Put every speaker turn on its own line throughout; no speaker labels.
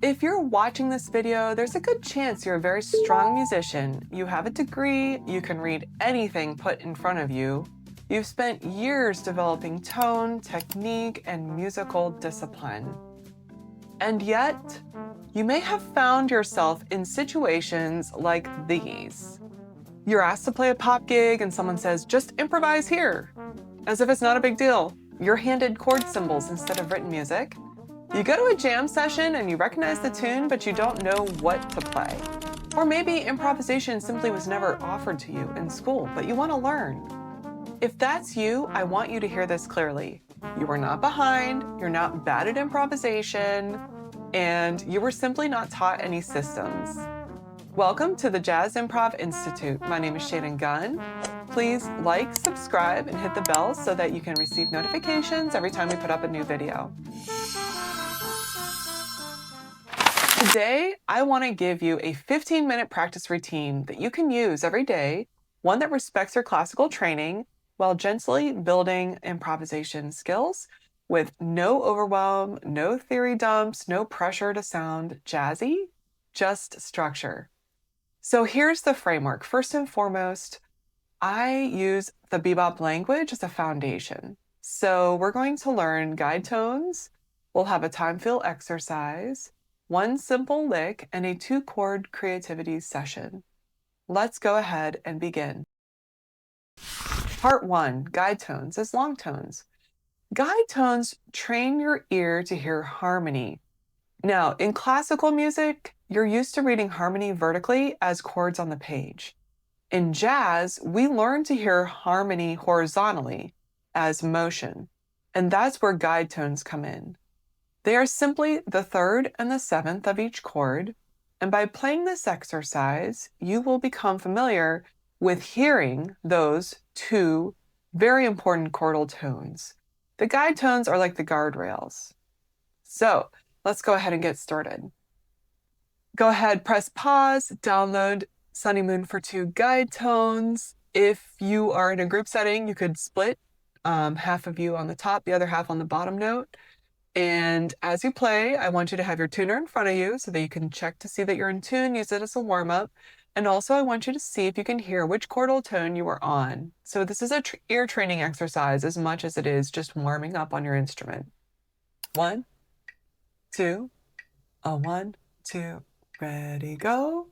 If you're watching this video, there's a good chance you're a very strong musician. You have a degree, you can read anything put in front of you. You've spent years developing tone, technique, and musical discipline. And yet, you may have found yourself in situations like these. You're asked to play a pop gig and someone says, just improvise here, as if it's not a big deal. You're handed chord symbols instead of written music. You go to a jam session and you recognize the tune, but you don't know what to play. Or maybe improvisation simply was never offered to you in school, but you want to learn. If that's you, I want you to hear this clearly. You are not behind, you're not bad at improvisation, and you were simply not taught any systems. Welcome to the Jazz Improv Institute. My name is Shannon Gunn. Please like, subscribe, and hit the bell so that you can receive notifications every time we put up a new video. Today, I want to give you a 15-minute practice routine that you can use every day, one that respects your classical training while gently building improvisation skills with no overwhelm, no theory dumps, no pressure to sound jazzy, just structure. So here's the framework. First and foremost, I use the bebop language as a foundation. So we're going to learn guide tones. We'll have a time fill exercise, one simple lick, and a 2-chord creativity session. Let's go ahead and begin. Part 1, guide tones as long tones. Guide tones train your ear to hear harmony. Now, in classical music, you're used to reading harmony vertically as chords on the page. In jazz, we learn to hear harmony horizontally as motion, and that's where guide tones come in. They are simply the 3rd and the 7th of each chord, and by playing this exercise, you will become familiar with hearing those 2 very important chordal tones. The guide tones are like the guardrails. So let's go ahead and get started. Go ahead, press pause, download Sunny Moon for 2 guide tones. If you are in a group setting, you could split half of you on the top, the other half on the bottom note. And as you play, I want you to have your tuner in front of you so that you can check to see that you're in tune, use it as a warm-up. And also I want you to see if you can hear which chordal tone you are on. So this is a ear training exercise as much as it is just warming up on your instrument. 1, 2, 1, 2, ready, go.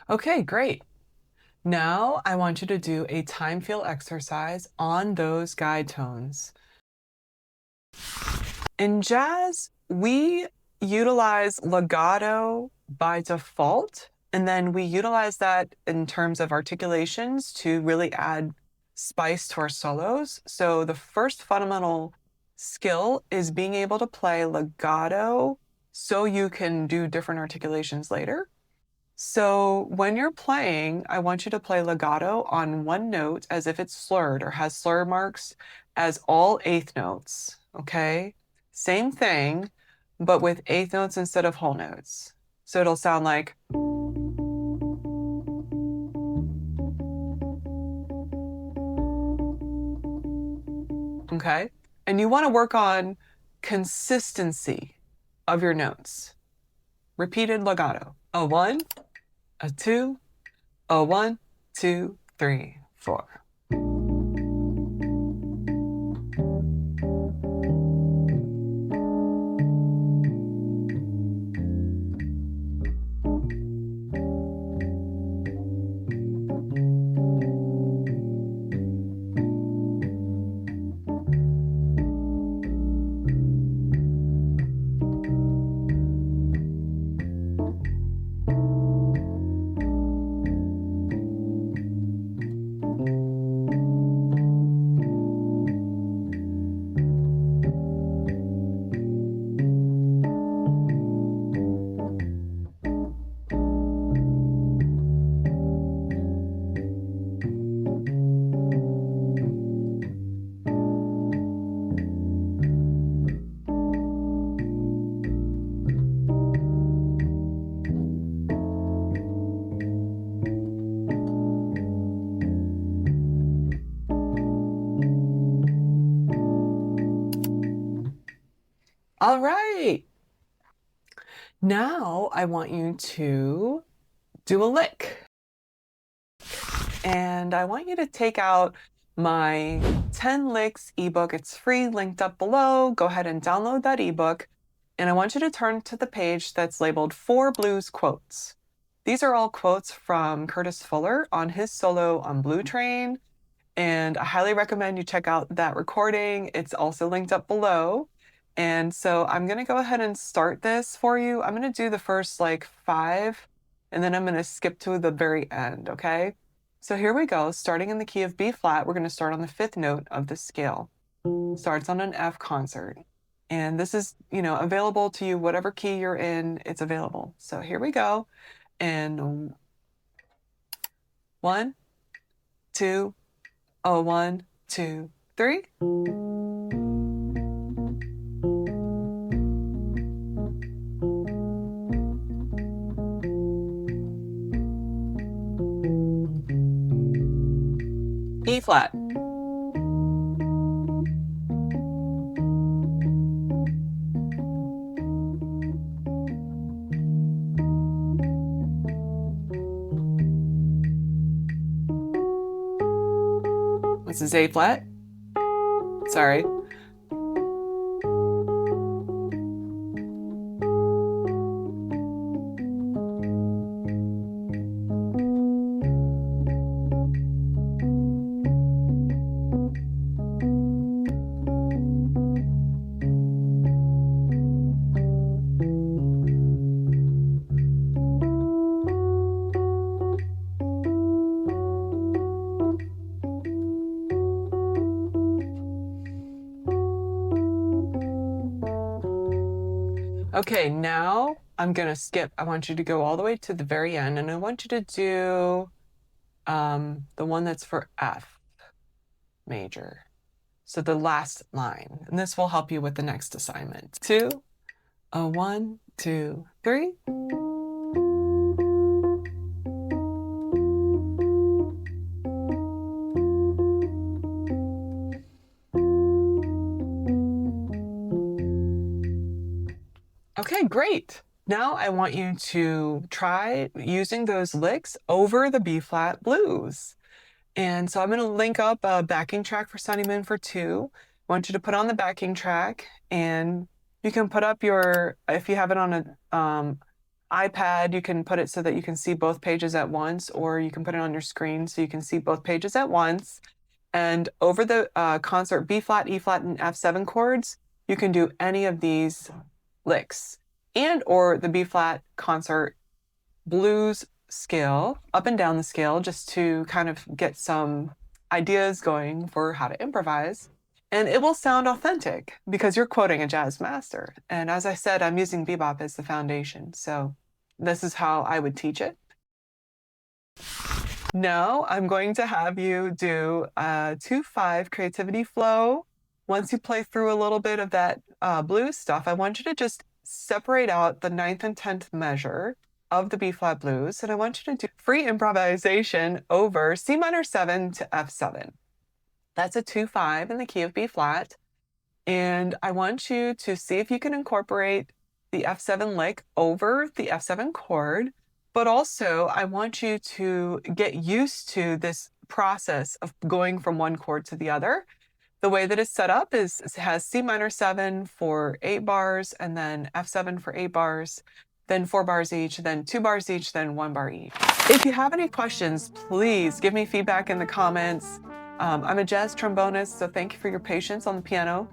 Okay, great. Now I want you to do a time feel exercise on those guide tones. In jazz, we utilize legato by default, and then we utilize that in terms of articulations to really add spice to our solos. So the first fundamental skill is being able to play legato so you can do different articulations later. So when you're playing, I want you to play legato on one note as if it's slurred or has slur marks as all 8th notes, okay? Same thing, but with 8th notes instead of whole notes. So it'll sound like, okay? And you want to work on consistency of your notes. Repeated legato. A 1, a 2, a 1, 2, 3, 4. All right. Now I want you to do a lick. And I want you to take out my 10 licks ebook. It's free, linked up below. Go ahead and download that ebook. And I want you to turn to the page that's labeled 4 Blues Quotes. These are all quotes from Curtis Fuller on his solo on Blue Train. And I highly recommend you check out that recording. It's also linked up below. And so I'm going to go ahead and start this for you. I'm going to do the first like 5, and then I'm going to skip to the very end, okay? So here we go. Starting in the key of B flat, we're going to start on the 5th note of the scale. Starts on an F concert. And this is, available to you, whatever key you're in, it's available. So here we go. And 1, 2, 1, 2, 3. E flat. This is A flat. Sorry. Okay, now I'm gonna skip. I want you to go all the way to the very end, and I want you to do the one that's for F major. So the last line, and this will help you with the next assignment. 2, 1, 2, 3. Okay, great. Now I want you to try using those licks over the B flat blues. And so I'm going to link up a backing track for Sunny Moon for 2. I want you to put on the backing track, and you can put up if you have it on an iPad, you can put it so that you can see both pages at once, or you can put it on your screen so you can see both pages at once. And over the concert B flat, E flat, and F7 chords, you can do any of these licks, and or the B flat concert blues scale, up and down the scale, just to kind of get some ideas going for how to improvise. And it will sound authentic because you're quoting a jazz master. And as I said, I'm using bebop as the foundation. So this is how I would teach it. Now I'm going to have you do a 2-5 creativity flow. Once you play through a little bit of that blues stuff, I want you to just separate out the 9th and 10th measure of the B flat blues, and I want you to do free improvisation over C minor 7 to F7. That's a 2-5 in the key of B flat, and I want you to see if you can incorporate the F7 lick over the F7 chord, but also I want you to get used to this process of going from one chord to the other. The way that it's set up is it has C minor 7 for 8 bars, and then F7 for 8 bars, then 4 bars each, then 2 bars each, then 1 bar each. If you have any questions, please give me feedback in the comments. I'm a jazz trombonist, so thank you for your patience on the piano.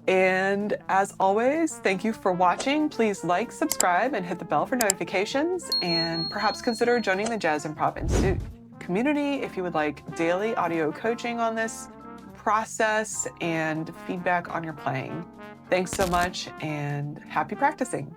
And as always, thank you for watching. Please like, subscribe, and hit the bell for notifications, and perhaps consider joining the Jazz Improv Institute community if you would like daily audio coaching on this process and feedback on your playing. Thanks so much, and happy practicing.